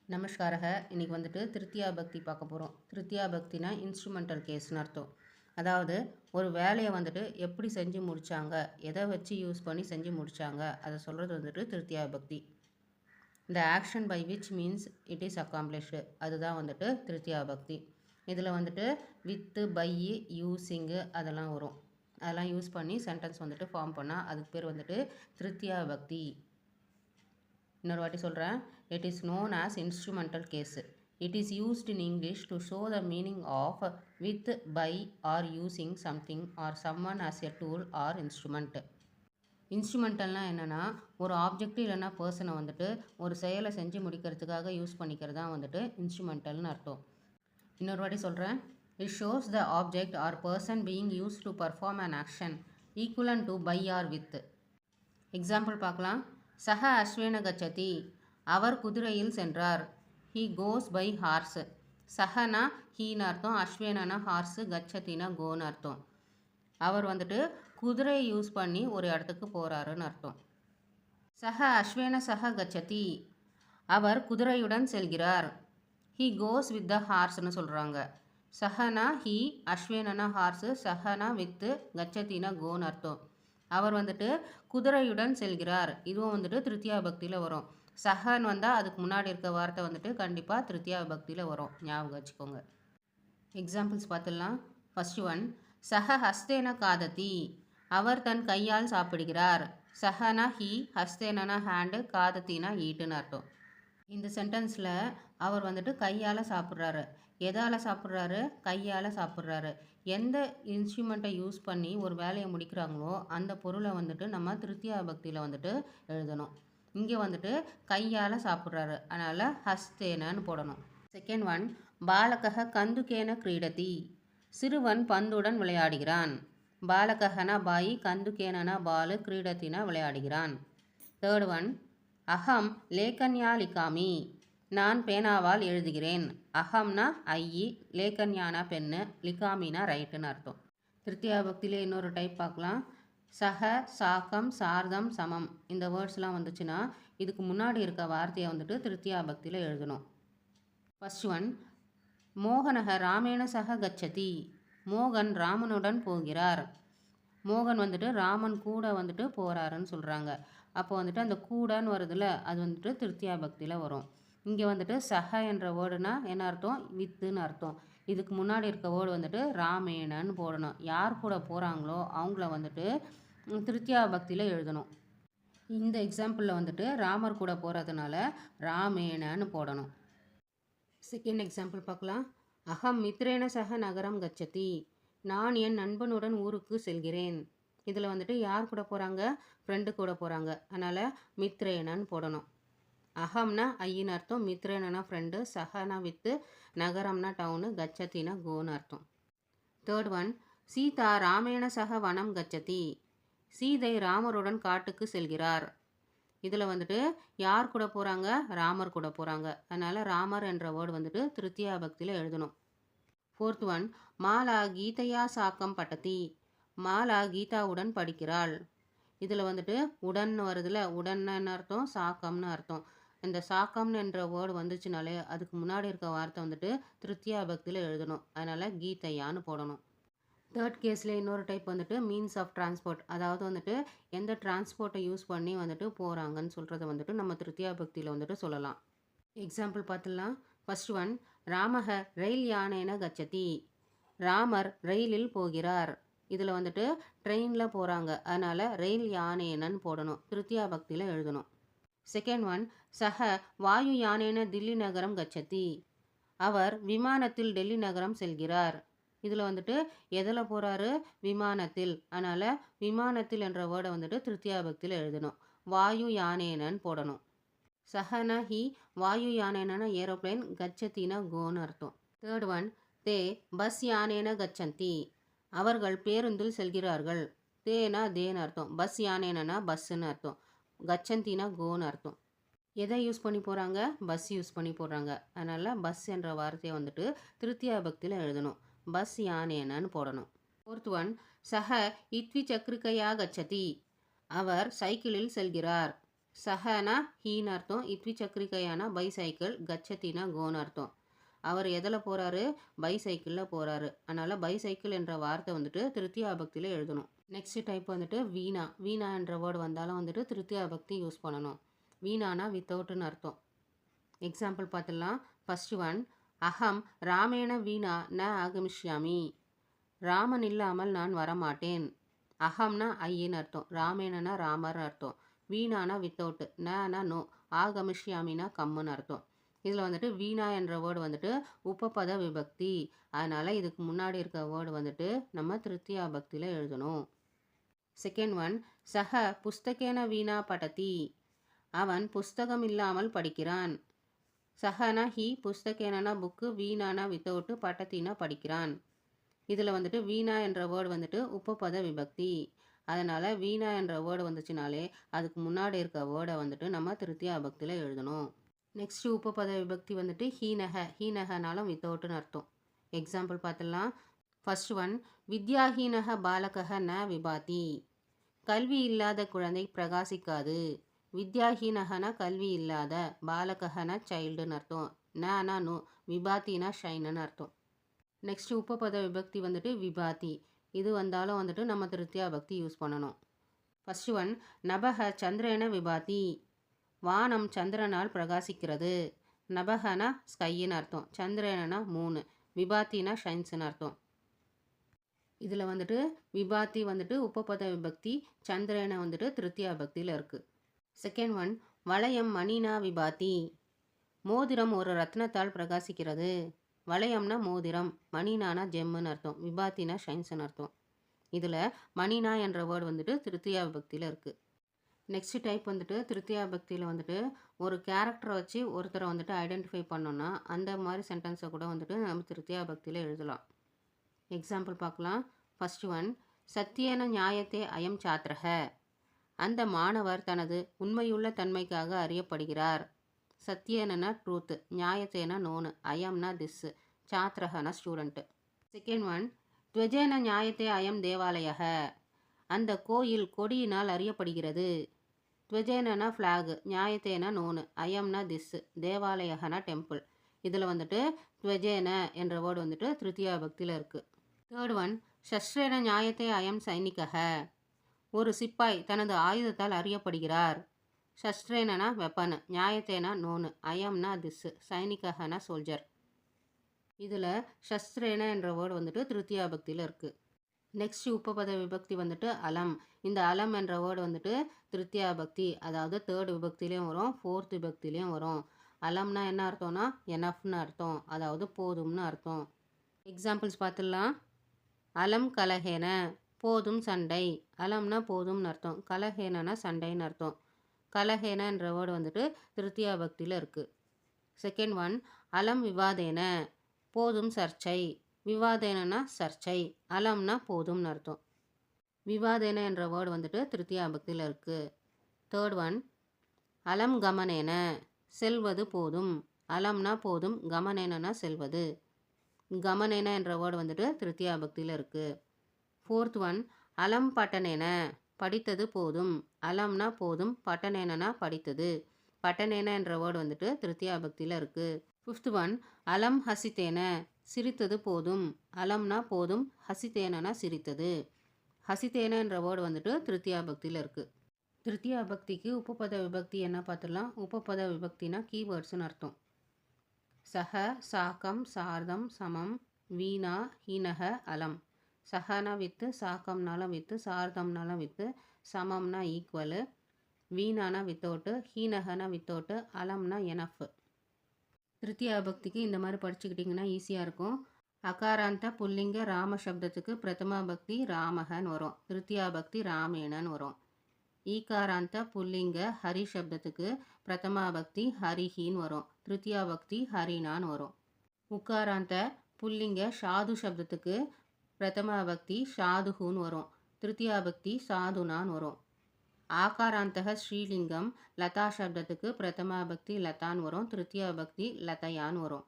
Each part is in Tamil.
நமஸ்காரக. இன்றைக்கி வந்துட்டு திருத்தியா பக்தி பார்க்க போகிறோம். திருத்தியா பக்தினா இன்ஸ்ட்ருமெண்டல் கேஸ்னு அர்த்தம். அதாவது ஒரு வேலையை வந்துட்டு எப்படி செஞ்சு முடித்தாங்க, எதை வச்சு யூஸ் பண்ணி செஞ்சு முடித்தாங்க, அதை சொல்கிறது வந்துட்டு திருத்தியா பக்தி. இந்த action by which means it is accomplished, அதுதான் வந்துட்டு திருத்தியா பக்தி. இதில் வந்துட்டு வித்து, பை, யூஸிங்கு அதெல்லாம் வரும். அதெல்லாம் யூஸ் பண்ணி சென்டென்ஸ் வந்துட்டு ஃபார்ம் பண்ணால் அதுக்கு பேர் வந்துட்டு திருத்தியா பக்தி. இன்னொரு வாட்டி சொல்கிறேன். It is known as instrumental case. It is used in English to show the meaning of with, by or using something or someone as a tool or instrument. இன்ஸ்ட்ருமெண்டல்னால் என்னென்னா, ஒரு ஆப்ஜெக்ட் இல்லைன்னா பர்சனை வந்துட்டு ஒரு செயலை செஞ்சு முடிக்கிறதுக்காக யூஸ் பண்ணிக்கிறது தான் வந்துட்டு இன்ஸ்ட்ருமெண்டல்னு அர்த்தம். இன்னொரு வாட்டி சொல்கிறேன். It shows the object or person being used to perform an action equivalent to by or with. Example பார்க்கலாம். சஹ அஸ்வேன கச்சதி, அவர் குதிரையில் சென்றார். He goes by horse. சஹனா ஹீன்னு அர்த்தம், அஸ்வேனனா ஹார்ஸு, கச்சத்தினா கோன்னு அர்த்தம். அவர் வந்துட்டு குதிரையை யூஸ் பண்ணி ஒரு இடத்துக்கு போகிறாருன்னு அர்த்தம். சஹ அஸ்வேன சஹ கச்சதி, அவர் குதிரையுடன் செல்கிறார். ஹீ கோஸ் வித் த ஹார்ஸ்னு சொல்கிறாங்க. Sahana he, அஸ்வேனனா horse, Sahana with, கச்சத்தினா கோன்னு அர்த்தம். அவர் வந்துட்டு குதிரையுடன் செல்கிறார். இதுவும் வந்துட்டு திருத்தியா பக்தியில் வரும். சஹன் வந்தால் அதுக்கு முன்னாடி இருக்க வார்த்தை வந்துட்டு கண்டிப்பாக திருத்தியா பக்தியில் வரும். ஞாபகம் வச்சுக்கோங்க. எக்ஸாம்பிள்ஸ் பார்த்துடலாம். ஃபர்ஸ்ட் ஒன், சஹ ஹஸ்தேன காததி, அவர் தன் கையால் சாப்பிடுகிறார். சஹனா ஹீ, ஹஸ்தேனா ஹேண்டு, காதத்தினா ஈட்டுன்னு அர்த்தம். இந்த சென்டென்ஸில் அவர் வந்துட்டு கையால் சாப்பிட்றாரு. எதால் சாப்பிட்றாரு? கையால் சாப்பிட்றாரு. எந்த இன்ஸ்ட்ருமெண்ட்டை யூஸ் பண்ணி ஒரு வேலையை முடிக்கிறாங்களோ அந்த பொருளை வந்துட்டு நம்ம திருத்தியா பக்தியில் வந்துட்டு எழுதணும். இங்கே வந்துட்டு கையால் சாப்பிட்றாரு, அதனால் ஹஸ்தேனன்னு போடணும். செகண்ட் ஒன், பாலகஹ கந்துகேன கிரீடதி, சிறுவன் பந்துடன் விளையாடுகிறான். பாலகஹனா பாய், கந்துகேனா பாலு, கிரீடத்தினா விளையாடுகிறான். தேர்ட் ஒன், அகம் லேக்கன்யா லிகாமி, நான் பேனாவால் எழுதுகிறேன். அகம்னா ஐ, லேக்கன்யானா பெண்ணு, லிகாமினா ரைட்டுன்னு அர்த்தம். திருத்தியா பக்தியிலே இன்னொரு டைப் பார்க்கலாம். சஹ, சாக்கம், சார்தம், சமம் இந்த வேர்ட்ஸ்லாம் வந்துச்சுன்னா இதுக்கு முன்னாடி இருக்க வார்த்தையை வந்துட்டு திருத்தியா பக்தியில் எழுதணும். ஃபர்ஸ்ட் ஒன், மோகனக ராமேண சக கச்சதி, மோகன் ராமனுடன் போகிறார். மோகன் வந்துட்டு ராமன் கூட வந்துட்டு போகிறாருன்னு சொல்கிறாங்க. அப்போ வந்துட்டு அந்த கூடன்னு வருதுல, அது வந்துட்டு திருத்தியா பக்தியில் வரும். இங்கே வந்துட்டு சஹ என்ற வேர்டுனா என்ன அர்த்தம்? வித்துன்னு அர்த்தம். இதுக்கு முன்னாடி இருக்க வேர்டு வந்துட்டு ராமேணன்னு போடணும். யார் கூட போகிறாங்களோ அவங்கள வந்துட்டு திருத்தியா பக்தியில் எழுதணும். இந்த எக்ஸாம்பிளில் வந்துட்டு ராமர் கூட போகிறதுனால ராமேணன்னு போடணும். செகண்ட் எக்ஸாம்பிள் பார்க்கலாம். அகம் மித்ரேன சக நகரம் கச்சதி, நான் என் நண்பனுடன் ஊருக்கு செல்கிறேன். இதில் வந்துட்டு யார் கூட போகிறாங்க? ஃப்ரெண்டு கூட போகிறாங்க. அதனால் மித்ரேனன்னு போடணும். அகம்னா ஐயின்னு அர்த்தம், மித்ரேனா ஃப்ரெண்டு, சஹனா வித்து, நகரம்னா டவுனு, கச்சத்தினா கோன்னு அர்த்தம். தேர்ட் ஒன், சீதா ராமேண சக வனம் கச்சதி, சீதை ராமருடன் காட்டுக்கு செல்கிறார். இதில் வந்துட்டு யார் கூட போகிறாங்க? ராமர் கூட போகிறாங்க. அதனால் ராமர் என்ற வேர்டு வந்துட்டு திருத்தியா பக்தியில் எழுதணும். ஃபோர்த் ஒன், மாலா கீதையா சாக்கம் பட்டதி, மாலா கீதாவுடன் படிக்கிறாள். இதில் வந்துட்டு உடன் வருதுல, உடன்னு அர்த்தம், சாக்கம்னு அர்த்தம். இந்த சாக்கம்னு என்ற வேர்டு வந்துச்சுனாலே அதுக்கு முன்னாடி இருக்க வார்த்தை வந்துட்டு திருத்தியா பக்தியில் எழுதணும். அதனால் கீதையான்னு போடணும். தேர்ட் கேஸில் இன்னொரு டைப் வந்துட்டு மீன்ஸ் ஆஃப் டிரான்ஸ்போர்ட், அதாவது வந்துட்டு எந்த டிரான்ஸ்போர்ட்டை யூஸ் பண்ணி வந்துட்டு போகிறாங்கன்னு சொல்கிறத வந்துட்டு நம்ம திருத்தியா பக்தியில் வந்துட்டு சொல்லலாம். எக்ஸாம்பிள் பார்த்துடலாம். ஃபர்ஸ்ட் ஒன், ராமக ரயில் யானேன கச்சதி, ராமர் ரயிலில் போகிறார். இதில் வந்துட்டு ட்ரெயினில் போகிறாங்க, அதனால் ரயில் யானேனன்னு போடணும். திருத்தியா பக்தியில் எழுதணும். செகண்ட் ஒன், சஹ வாயு யானேன தில்லி நகரம் கச்சதி, அவர் விமானத்தில் டெல்லி நகரம் செல்கிறார். இதில் வந்துட்டு எதில் போகிறாரு? விமானத்தில், அதனால் விமானத்தில் என்ற வேர்டை வந்துட்டு திருத்தியா பக்தியில் எழுதணும். வாயு யானேனன்னு போடணும். சஹனா ஹி, வாயு யானேனா ஏரோப்ளைன், கச்சத்தினா கோன்னு அர்த்தம். தேர்ட் ஒன், தே பஸ் யானேன கச்சந்தி, அவர்கள் பேருந்தில் செல்கிறார்கள். தேனா தேன்னு அர்த்தம், பஸ் யானேனா பஸ்ஸுன்னு அர்த்தம், கச்சந்தினா கோன்னு அர்த்தம். எதை யூஸ் பண்ணி போகிறாங்க? பஸ் யூஸ் பண்ணி போடுறாங்க. அதனால் பஸ் என்ற வார்த்தையை வந்துட்டு திருத்தியா பக்தியில் எழுதணும். பஸ் யானேனன்னு போடணும். ஃபோர்த் ஒன், சஹ இத்வி சக்ரிகையா கச்சதி, அவர் சைக்கிளில் செல்கிறார். சஹனா ஹீன்னு அர்த்தம். இத்வி சக்கரிகையானா பைசைக்கிள், கச்சத்தினா கோன்னு அர்த்தம். அவர் எதில் போகிறாரு? பைசைக்கிளில் போகிறாரு. அதனால் பைசைக்கிள் என்ற வார்த்தை வந்துட்டு திருத்தியா பக்தியில் எழுதணும். நெக்ஸ்ட் டைப் வந்துட்டு வீணா. வீணா என்ற வேர்டு வந்தாலும் வந்துட்டு திருத்தியா பக்தி யூஸ் பண்ணணும். வீணானா வித்தவுட்னு அர்த்தம். எக்ஸாம்பிள் பார்த்துடலாம். ஃபர்ஸ்ட் ஒன், அகம் ராமேண வீணா ந ஆகமிஷ்யாமி. ராமன் இல்லாமல் நான் வரமாட்டேன். அகம்னா ஐயின்னு அர்த்தம். ராமேணனா ராமர்னு அர்த்தம். வீணானா வித்தவுட், நனா நோ, ஆகமிஷ்யாமினா கம்முன்னு அர்த்தம். இதில் வந்துட்டு வீணா என்ற வேர்டு வந்துட்டு உபபத விபக்தி. அதனால் இதுக்கு முன்னாடி இருக்க வேர்டு வந்துட்டு நம்ம திருத்தியா பக்தியில் எழுதணும். செகண்ட் ஒன், சஹ புஸ்தகேன வீணா படதி. அவன் புஸ்தகம் இல்லாமல் படிக்கிறான். சஹனா ஹி, புஸ்தகேனா புக்கு, வீணானா வித்தவுட்டு, படத்தினா படிக்கிறான். இதில் வந்துட்டு வீணா என்ற வேர்டு வந்துட்டு உபபத விபக்தி. அதனால் வீணா என்ற வேர்டு வந்துச்சுனாலே அதுக்கு முன்னாடி இருக்க வேர்டை வந்துட்டு நம்ம திருத்தியா பக்தியில் எழுதணும். நெக்ஸ்ட் உபபத விபக்தி வந்துட்டு ஹீனக. ஹீனகனாலும் வித்தவுட்னு அர்த்தம். எக்ஸாம்பிள் பார்த்துடலாம். ஃபர்ஸ்ட் ஒன், வித்யாஹீனக பாலகக ந விபாதி. கல்வி இல்லாத குழந்தை பிரகாசிக்காது. வித்யாஹீனகனா கல்வி இல்லாத, பாலககனா சைல்டுன்னு அர்த்தம். நனா நோ, விபாத்தினா ஷைன்னு அர்த்தம். நெக்ஸ்ட் உபபத விபக்தி வந்துட்டு விபாதி. இது வந்தாலும் வந்துட்டு நம்ம திருத்தியா பக்தி யூஸ் பண்ணணும். ஃபர்ஸ்ட் ஒன், நபக சந்திரன விபாதி. வானம் சந்திரனால் பிரகாசிக்கிறது. நபகனா ஸ்கைன்னு அர்த்தம். சந்திரனா மூணு, விபாத்தினா ஷைன்ஸ்னு அர்த்தம். இதில் வந்துட்டு விபாத்தி வந்துட்டு உபபத விபக்தி, சந்திரனை வந்துட்டு திருத்தியா பக்தியில் இருக்குது. செகண்ட் ஒன், வளையம் மணினா விபாத்தி. மோதிரம் ஒரு ரத்னத்தால் பிரகாசிக்கிறது. வளையம்னா மோதிரம், மணினானா ஜெம்முன்னு அர்த்தம், விபாத்தினா ஷைன்ஸ்னு அர்த்தம். இதில் மணினா என்ற வேர்டு வந்துட்டு திருத்தியா பக்தியில் இருக்குது. நெக்ஸ்ட் டைப் வந்துட்டு திருத்தியா பக்தியில் வந்துட்டு ஒரு கேரக்டரை வச்சு ஒருத்தரை வந்துட்டு ஐடென்டிஃபை பண்ணோன்னா அந்த மாதிரி சென்டென்ஸை கூட வந்துட்டு நம்ம திருத்தியா பக்தியில் எழுதலாம். எக்ஸாம்பிள் பார்க்கலாம். ஃபர்ஸ்ட் ஒன், சத்தியன நியாயத்தே அயம் சாத்திரக. அந்த மாணவர் தனது உண்மையுள்ள தன்மைக்காக அறியப்படுகிறார். சத்தியனா ட்ரூத், நியாயத்தேனா நோனு, அயம்னா திஸ், சாத்திரகனா ஸ்டூடெண்ட்டு. செகண்ட் ஒன், துவஜேன நியாயத்தே அயம் தேவாலயக. அந்த கோயில் கொடியினால் அறியப்படுகிறது. துவஜேனா ஃப்ளாக், நியாயத்தேனா நோனு, அயம்னா திஸ், தேவாலயகனா டெம்பிள். இதில் வந்துட்டு துவஜேன என்ற வேர்டு வந்துட்டு திருத்தியா பக்தியில் இருக்குது. தேர்ட் ஒன், சஸ்ரேன நியாயத்தே அயம் சைனிகக. ஒரு சிப்பாய் தனது ஆயுதத்தால் அறியப்படுகிறார். சஸ்ரேனா வெப்பன், நியாயத்தேனா நோனு, அயம்னா திஸ், சைனிகனா சோல்ஜர். இதில் சஸ்ரேன என்ற வேர்டு வந்துட்டு திருத்தியா பக்தியில் இருக்குது. நெக்ஸ்ட் உபபத விபக்தி வந்துட்டு அலம். இந்த அலம் என்ற வேர்டு வந்துட்டு திருத்தியா பக்தி, அதாவது தேர்ட் விபக்திலையும் வரும், ஃபோர்த் விபக்திலையும் வரும். அலம்னா என்ன அர்த்தம்னா எனஃப்னு அர்த்தம், அதாவது போதும்னு அர்த்தம். எக்ஸாம்பிள்ஸ் பார்த்துடலாம். அலம் கலஹேன, போதும் சண்டை. அலம்னா போதும்னு அர்த்தம், கலஹேனா சண்டைன்னு அர்த்தம். கலஹேன என்ற வேர்டு வந்துட்டு திருத்தியா பக்தியில் இருக்குது. செகண்ட் ஒன், அலம் விவாதேன, போதும் சர்ச்சை. விவாதேனா சர்ச்சை, அலம்னா போதும்னு அர்த்தம். விவாதேன என்ற வேர்டு வந்துட்டு திருத்தியா பக்தியில் இருக்குது. தேர்ட் ஒன், அலம் கமனேன, செல்வது போதும். அலம்னா போதும், கமனேனா செல்வது. கமனேன என்ற வேர்டு வந்துட்டு திருத்தியா பக்தியில் இருக்குது. ஃபோர்த் ஒன், அலம் பட்டனேன, படித்தது போதும். அலம்னா போதும், பட்டனேனா படித்தது. பட்டனேன என்ற வேர்டு வந்துட்டு திருத்தியா பக்தியில் இருக்குது. ஃபிஃப்த் ஒன், அலம் ஹசித்தேன, சிரித்தது போதும். அலம்னா போதும், ஹசித்தேனா சிரித்தது. ஹசித்தேன என்ற வேர்டு வந்துட்டு திருத்தியா பக்தியில் இருக்குது. திருத்தியா பக்திக்கு உபபத விபக்தி என்ன பார்த்துடலாம். உபபத விபக்தினா கீவேர்ட்ஸ்னு அர்த்தம். சஹ, சாக்கம், சார்தம், சமம், வீணா, ஹீனக, அலம். Sahana with, சாக்கம்னாலும் with, சார்தம்னாலும் with, சமம்னா equal, வீணானா without, ஹீனகனா without, அலம்னா enough. திருத்தியா பக்திக்கு இந்த மாதிரி படிச்சுக்கிட்டிங்கன்னா ஈஸியாக இருக்கும். அகாராந்த புல்லிங்க ராம சப்தத்துக்கு பிரதமா பக்தி ராமகன்னு வரும். திருத்தியா பக்தி ராமேணன்னு வரும். ஈகாராந்த புல்லிங்க ஹரி சப்தத்துக்கு பிரதமா பக்தி ஹரிஹின்னு வரும். திருத்தியா பக்தி ஹரினான்னு வரும். உக்காராந்த புல்லிங்க ஷாது சப்தத்துக்கு பிரதமா பக்தி ஷாதுஹுன்னு வரும். திருத்தியா பக்தி சாதுனான்னு வரும். ஆகாராந்தக ஸ்ரீலிங்கம் லதா சப்தத்துக்கு பிரதமா பக்தி லதான்னு வரும். திருத்தியா பக்தி லதையான்னு வரும்.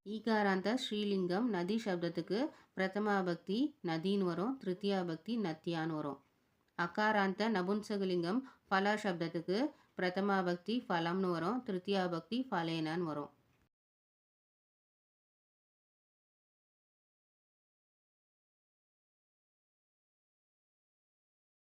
ஈகாராந்த ஸ்ரீலிங்கம் நதி சப்தத்துக்கு பிரதமா பக்தி நதின்னு வரும். திருத்தியா பக்தி நத்தியான்னு வரும். அகாராந்த நபுன்சகலிங்கம் ஃபலா சப்தத்துக்கு பிரதமா பக்தி ஃபலம்னு வரும், திருத்தியா பக்தி ஃபலேனன்னு வரும்.